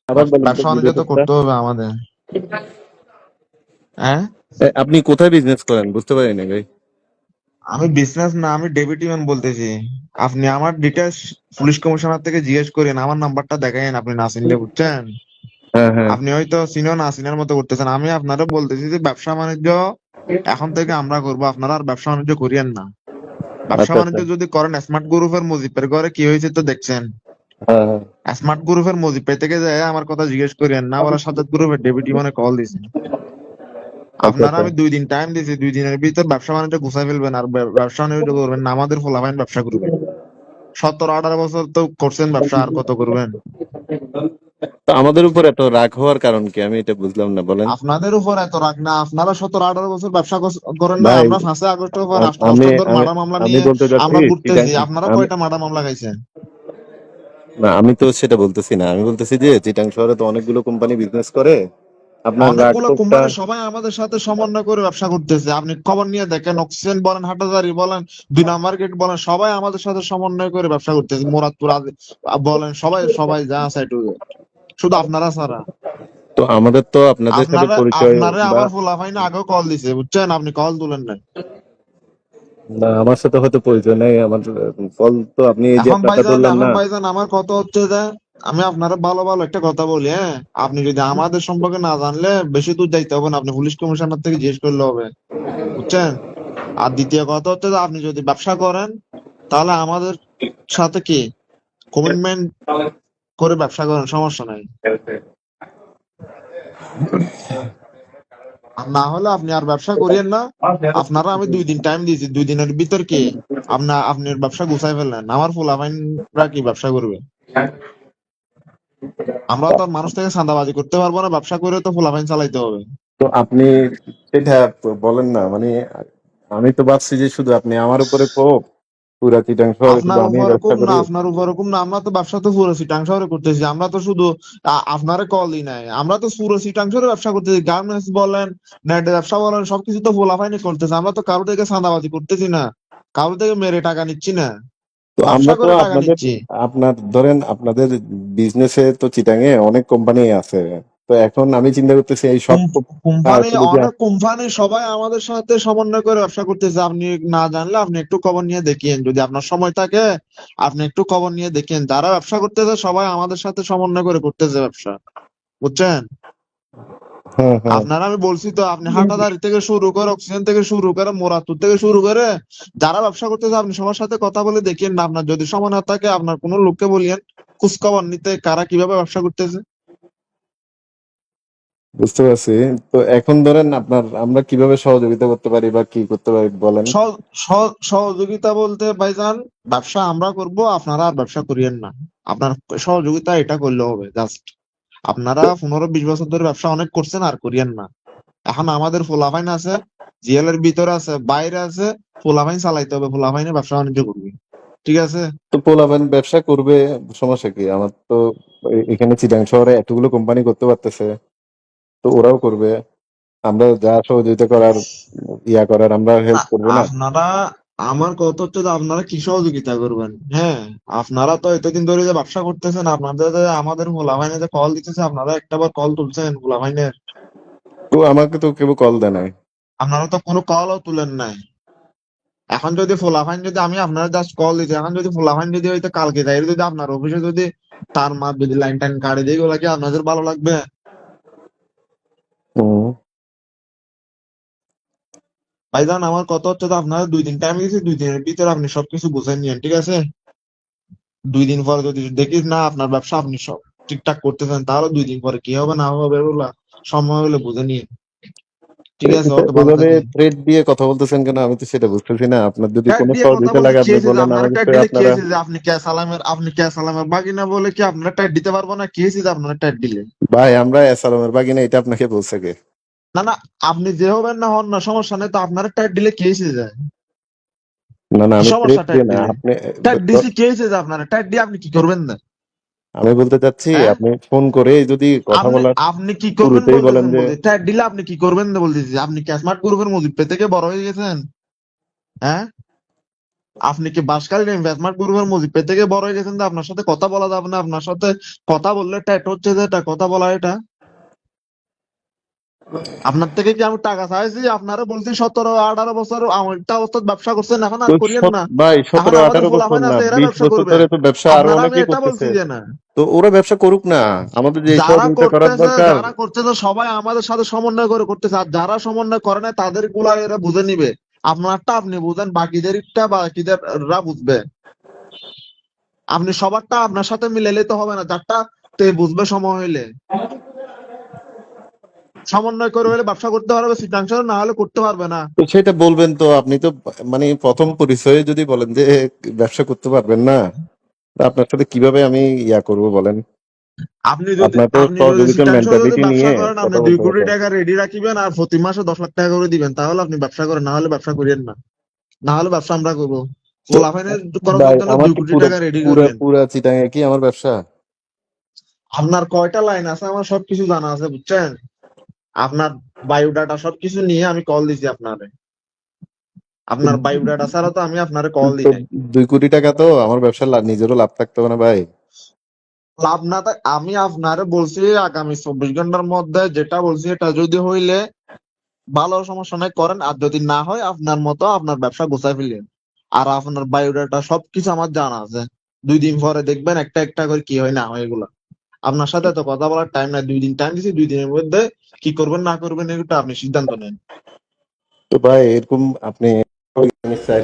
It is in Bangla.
আবার বলেন তো ব্যবসা বাণিজ্য তো বিজনেসটা। করতে হবে আমাদের। হ্যাঁ, আপনি কোথায় বিজনেস করেন বুঝতে পারি না ভাই। আমি বিজনেস না, আমি ডেপুটি ম্যান বলতেছি। আপনি আমার ডিটেলস পুলিশ কমিশনার থেকে জিজ্ঞেস করেন, আমার নাম্বারটা দেখাইন, আপনি না চিনলে, বুঝছেন? হ্যাঁ হ্যাঁ। আপনি হয়তো চিনো না চিনার মতো করতেছেন। আমি আপনারা বলতেছি যে ব্যবসা বাণিজ্য এখন থেকে আমরা করবো, আপনারা আর ব্যবসা বাণিজ্য করিয়েন না। ব্যবসা আচ্ছা আচ্ছা। বাণিজ্য যদি করেন, স্মার্ট গ্রুপের মুজিবের ঘরে কি হয়েছে তো দেখছেন। হ্যাঁ হ্যাঁ। স্মার্ট গ্রুপের মুজিব থেকে যায় আমার কথা জিজ্ঞেস করেন না, বলা সাজ্জাদ গ্রুপের ডেপুটি মানে কল দিছে। আচ্ছা আপনারা আচ্ছা। আমি 2 দিন টাইম দিয়েছি, 2 দিনের ভিতর ব্যবসা বাণিজ্য গুছাই ফেলবেন, আর ব্যবসা বাণিজ্য করবেন না আমাদের ফলাফাইন ব্যবসা করবেন। 17-18 বছর তো করছেন ব্যবসা, আর কত করবেন? তো আমাদের উপর এত রাগ হওয়ার কারণ কি আমি এটা বুঝলাম না, বলেন। আপনাদের উপর এত রাগ না, আপনারা 17-18 বছর ব্যবসা করেন না। ভাই আমরা 5ই আগস্টের পর আমি রাষ্ট্রদ্রোহ আমি মার্ডার মামলা আমি নিয়ে বলতে চাচ্ছি আমরা চিটাং। ঘুরতেছি। আপনারা আমি কয়টা মার্ডার মামলা খাইছেন? না, আমি তো সেটা বলতেছি না, আমি বলতেছি যে চিটাং শহরে তো অনেকগুলো কোম্পানি বিজনেস করে, আপনার রাগ অনেকগুলো ক্ষোভটা। কোম্পানি সবাই আমাদের সাথে সমন্বয় করে ব্যবসা করতেছে। আপনি খবর নিয়ে দেখেন, অক্সিজেন বলেন, হাটাজারি বলেন, 2 নাম্বার গেট বলেন, সবাই আমাদের সাথে সমন্বয় করে ব্যবসা করতেছে। মুরাদপুর বলেন, সবাই সবাই যা আছে একটু, শুধু আপনারা ছাড়া। তো আমাদের তো আপনাদের সাথে পরিচয় আপনারে বা আমার ফুলাফাইন আগেও কল দিছে, বুঝছেন? আপনি কল তুলেন না। না, আমার সাথে হয়তো পরিচয় নেই আমার। ফল তো আপনি এই যে ব্যাপারটা ধরলেন এখন না। ভাইজান আমার কথা হচ্ছে যে, আমি আপনারা ভালো ভালো একটা কথা বলি, হ্যাঁ? আপনি যদি আমাদের সম্পর্কে না জানলে বেশি দূর যাইতে হবে না, আপনি পুলিশ কমিশনার থেকে জিজ্ঞেস করলে হবে, বুঝছেন? আর দ্বিতীয় কথা হচ্ছে যে, আপনি যদি ব্যবসা করেন তাহলে আমাদের সাথে কি কমিটমেন্ট করে ব্যবসা করেন, সমস্যা নাই। আর না হলে আপনি আর ব্যবসা করিয়েন না। আপনারা আমি 2 দিন টাইম দিয়েছি, 2 দিনের ভিতর কি আপনার ব্যবসা গুছাই ফেললেন, আমার ফুলাফাইনরা কি ব্যবসা করবে? আমরা তো আর মানুষ থেকে চাঁদাবাজি করতে পারবো না, ব্যবসা করে তো ফুলাফাইন চালাইতে হবে। তো আপনি সেটা বলেন না মানে, আমি তো ভাবছি যে শুধু আপনি আমার উপরে ক্ষোভ, পুরা চিটাং শহরে শুধু আপনার আমি উপর ব্যবসা কম না, করি। আপনার উপর কম না। আমরা তো ব্যবসা তো পুরো চিটাং শহরে করতেছি। আমরা তো শুধু আপনারে কলই নাই, আমরা তো পুরো চিটাং শহরে ব্যবসা করতেছি। গার্মেন্টস বলেন, নেটের ব্যবসা বলেন, সবকিছু তো ফুলাফাইনি করতেছে। আমরা তো কারো থেকে চাঁদাবাজি করতেছি না, কারো থেকে মেরে টাকা নিচ্ছি না, তো ব্যবসা আমরা তো করে টাকা আপনাদের, নিচ্ছি। আপনার ধরেন আপনাদের বিজনেসে তো চিটাঙে অনেক কোম্পানি আছে। তো এখন আমি চিন্তা করতেছি এই সব কোম্পানি, শুধু কি অনেক কোম্পানি সবাই আমাদের সাথে সমন্বয় করে ব্যবসা করতেছে। আপনি না জানলে আপনি একটু খবর নিয়ে দেখেন, যদি আপনার সময় থাকে আপনি একটু খবর নিয়ে দেখেন। যারা ব্যবসা করতেছে সবাই আমাদের সাথে সমন্বয় করে করতেছে ব্যবসা, বুঝছেন? হ্যাঁ হ্যাঁ। আপনারা আমি বলছি তো, আপনি হাটাদারি থেকে শুরু করে, অক্সিজেন থেকে শুরু করে, মোরাতুর থেকে শুরু করে যারা ব্যবসা করতেছে আপনি সবার সাথে কথা বলে দেখেন না। আপনার যদি সময় না থাকে আপনার কোনো লোককে বলিয়েন খোঁজ খবর নিতে, কারা কিভাবে ব্যবসা করতেছে। বুঝতে পারছি। তো এখন ধরেন আপনার আমরা কিভাবে সহযোগিতা করতে পারি বা কি করতে পারি বলেন। সহযোগিতা বলতে ভাইজান, ব্যবসা আমরা করব, আপনারা আর ব্যবসা করিয়েন না। আপনার সহযোগিতা এটা করলে হবে জাস্ট। আপনারা 15-20 বছর ধরে ব্যবসা অনেক করছেন, আর করিয়েন না। এখন আমাদের ফুলাফাইন আছে, জিএল এর ভিতরে আছে, বাইরে আছে, ফুলাফাইন চালাইতে হবে, ফুলাফাইনে ব্যবসা বাণিজ্য করবে, ঠিক আছে? তো পোলাপান ব্যবসা করবে, সমস্যা কি? আমার তো এখানে চিটাং শহরে এতগুলো কোম্পানি করতে পারতেছে, তো ওরাও করবে। আমরা যা সহযোগিতা করার, ইয়া করার আমরা না, হেল্প করবো না। আপনারা, আমার কথা হচ্ছে যে আপনারা কি সহযোগিতা করবেন? হ্যাঁ, আপনারা তো এতদিন ধরে যে ব্যবসা করতেছেন, আপনাদের যে আমাদের ফুলাফাইনে যে কল দিতেছে, আপনারা একটাবার কল তুলছেন ফুলাফাইনের? তো আমাকে তো কেউ কল দেয় নাই। আপনারা তো কোনো কলও তুলেন নাই। এখন যদি ফুলাফাইন, যদি আমি আপনারা জাস্ট কল দিচ্ছি, এখন যদি ফুলাফাইন যদি হয়তো কালকে যাই, যদি আপনার অফিসে যদি তার মার যদি লাইন টাইন কাটে দিয়ে, ওগুলা কি আপনাদের ভালো লাগবে? হুম। ভাইজান আমার কথা হচ্ছে যে, আপনারা 2 দিন টাইম দিয়েছি, 2 দিনের ভিতরে আপনি সবকিছু বুঝে নিয়েন, ঠিক আছে? 2 দিন পরে যদি দেখিস না আপনার ব্যবসা আপনি সব ঠিকঠাক করতেছেন, তাহলে 2 দিন পরে কি হবে না হবে ওগুলা সময় হলে বুঝে নিয়ে, ঠিক আছে? ওকে, ভালো এভাবে থাকেন। থ্রেট দিয়ে কথা বলতেছেন কেন? আমি তো সেটা বুঝতেছি না। আপনার যদি ট্যাগ কোনো দিয়ে কথা সহযোগিতা বলতে লাগে কি আপনি হয়েছে যে, বলেন আপনারা আমাকে, ট্যাগ তো দিলে কি আপনারা। হয়েছে যে, আপনি কে সালামের বাগিনা বলে কি আপনারা ট্যাগ দিতে পারবো না? কি হয়েছে যে আপনারা ট্যাগ দিলে? ভাই আমরা এসালামের বাগিনা, এটা আপনাকে বলছে কে? না না, আপনি যে হবেন না হন না, সমস্যা নেই তো, আপনারা ট্যাগ দিলে কি হয়েছে যায়? না না, কি আমি থ্রেট সমস্যা ট্যাগ দিয়ে না দিলে? আপনি। ট্যাগ দিছি কি হয়েছে যে, আপনারা ট্যাগ দিয়ে আপনি কি করবেন না? আমি বলতে চাচ্ছি হ্যাঁ, আপনি ফোন করে যদি কথা আপনি বলার আপনি কি করবেন শুরুতেই বলেন বলতেছেন? যে। বলতে ট্যাগ দিলে আপনি কি করবেন না বলতেছি। আপনি কি স্মার্ট গ্রুপের মজিদ থেকে বড় হয়ে গেছেন? হ্যাঁ, আপনি কি বাসকালীন ইনভেস্টমেন্ট গ্রুপের মুজিব থেকে বড় হয়ে গেছেন যে আপনার সাথে কথা বলা যাবে না? আপনার সাথে কথা বললে ট্যাট হচ্ছে যে এটা কথা বলা এটা। আপনার থেকে কি আমি টাকা চাইছি? আপনারা বলছি 17-18 বছর একটা অবস্থায় ব্যবসা করছেন, এখন আর তো করিয়েন না। ভাই এখন সতেরো আমাদের আঠারো বছর পোলাপাইন না, আছে, এরা 20 ব্যবসা বছর করবে। ধরে তো ব্যবসা আরো আপনারা, আমি অনেকেই এটা বলছি করতেছে। যে না, তো ওরা ব্যবসা করুক না, আমাদের যে সহযোগিতা করার দরকার। যারা করতেছে সবাই আমাদের সাথে সমন্বয় করে করতেছে, আর যারা সমন্বয় করে না তাদের গুলা এরা বুঝে নিবে। আপনারটা আপনি বুঝেন, বাকিদেরটা বাকিদেররা বুঝবে। আপনি সবারটা আপনার সাথে মিলাইলে তো হবে না, যারটা তে বুঝবে সময় হইলে। সমন্বয় করে হলে ব্যবসা করতে পারবে সিদ্ধান্ত, না হলে করতে পারবে না। তো সেটা বলবেন তো, আপনি তো মানে প্রথম পরিচয়ে যদি বলেন যে ব্যবসা করতে পারবেন না, তা আপনার সাথে কিভাবে আমি ইয়া করব বলেন? আপনার তো আপনি যদি সহযোগিতার সিদ্ধান্ত যদি মেন্টালিটি ব্যবসা নিয়ে করেন, আপনি কথা দুই বলতে কোটি হবে। টাকা রেডি রাখিবেন আর প্রতি মাসে 10 লাখ টাকা করে দিবেন, তাহলে আপনি ব্যবসা করেন, না হলে ব্যবসা করিয়েন না। না হলে ব্যবসা আমরা করবো। তো পোলাপাইনের খরচের ভাই জন্য আমার দুই কি কোটি পুরো টাকা রেডি পুরা করিয়েন। পুরা চিটাঙে কি আমার ব্যবসা? আপনার কয়টা লাইন আছে আমার সবকিছু জানা আছে, বুঝছেন? আপনার বায়োডাটা সবকিছু নিয়ে আমি কল দিছি আপনারে। আপনার বায়োডাটা ছাড়া তো আমি আপনারে কল তো দিই নাই। 2 কোটি টাকা তো আমার ব্যবসার নিজেরও লাভ থাকতে হবে না ভাই? লাভ না থাক, আমি আপনারে বলছি আগামী 24 ঘন্টার মধ্যে যেটা বলছি এটা যদি হইলে ভালো, সমস্যা নাই করেন, আর যদি না হয় আপনার মতো আপনার ব্যবসা গোছায় ফেলেন। আর আপনার বায়োডাটা সবকিছু আমার জানা আছে। 2 দিন পরে দেখবেন একটা একটা করে কি হয় না হয় এগুলা। আপনার সাথে তো কথা বলার টাইম নাই, 2 দিন টাইম দিছি, 2 দিনের মধ্যে কি করবেন না করবেন এটা আপনি সিদ্ধান্ত নেন। তো ভাই এরকম আপনি, স্যার